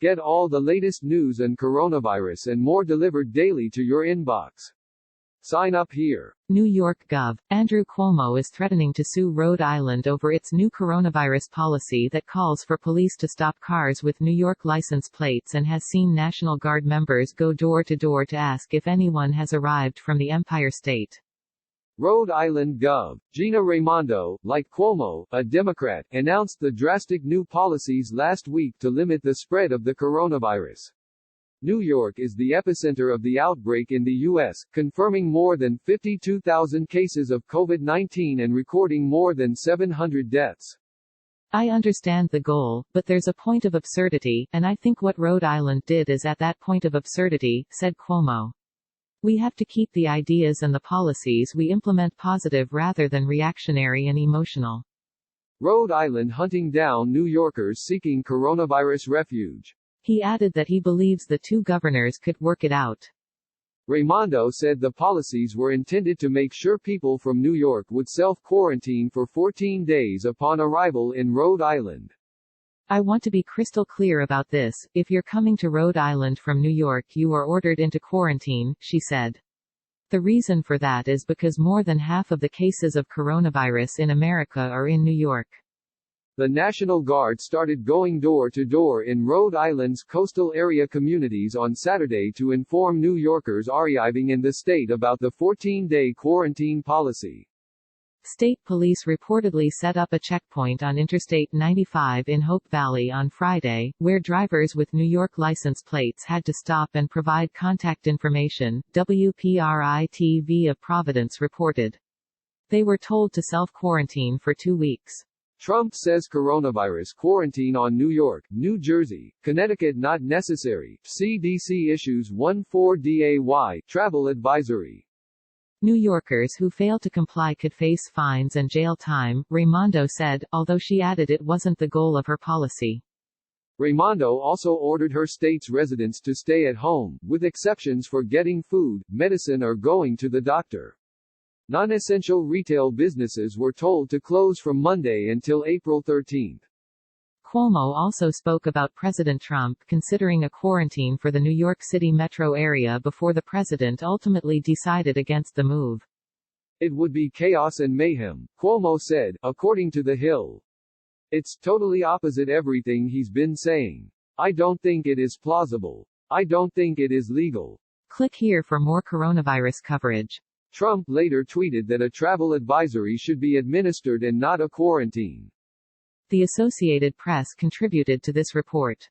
Get all the latest news and coronavirus and more delivered daily to your inbox. Sign up here. New York Gov. Andrew Cuomo is threatening to sue Rhode Island over its new coronavirus policy that calls for police to stop cars with New York license plates and has seen National Guard members go door to door to ask if anyone has arrived from the Empire State. Rhode Island Gov. Gina Raimondo, like Cuomo, a Democrat, announced the drastic new policies last week to limit the spread of the coronavirus. New York is the epicenter of the outbreak in the U.S., confirming more than 52,000 cases of COVID-19 and recording more than 700 deaths. I understand the goal, but there's a point of absurdity, and I think what Rhode Island did is at that point of absurdity, said Cuomo. We have to keep the ideas and the policies we implement positive rather than reactionary and emotional. Rhode Island hunting down New Yorkers seeking coronavirus refuge. He added that he believes the two governors could work it out. Raimondo said the policies were intended to make sure people from New York would self-quarantine for 14 days upon arrival in Rhode Island. I want to be crystal clear about this. If you're coming to Rhode Island from New York, you are ordered into quarantine, she said. The reason for that is because more than half of the cases of coronavirus in America are in New York. The National Guard started going door to door in Rhode Island's coastal area communities on Saturday to inform New Yorkers arriving in the state about the 14-day quarantine policy. State police reportedly set up a checkpoint on Interstate 95 in Hope Valley on Friday, where drivers with New York license plates had to stop and provide contact information, WPRI-TV of Providence reported. They were told to self-quarantine for 2 weeks. Trump says coronavirus quarantine on New York, New Jersey, Connecticut not necessary. CDC issues 14-day travel advisory. New Yorkers who fail to comply could face fines and jail time, Raimondo said, although she added it wasn't the goal of her policy. Raimondo also ordered her state's residents to stay at home, with exceptions for getting food, medicine or going to the doctor. Non-essential retail businesses were told to close from Monday until April 13. Cuomo also spoke about President Trump considering a quarantine for the New York City metro area before the president ultimately decided against the move. It would be chaos and mayhem, Cuomo said, according to The Hill. It's totally opposite everything he's been saying. I don't think it is plausible. I don't think it is legal. Click here for more coronavirus coverage. Trump later tweeted that a travel advisory should be administered and not a quarantine. The Associated Press contributed to this report.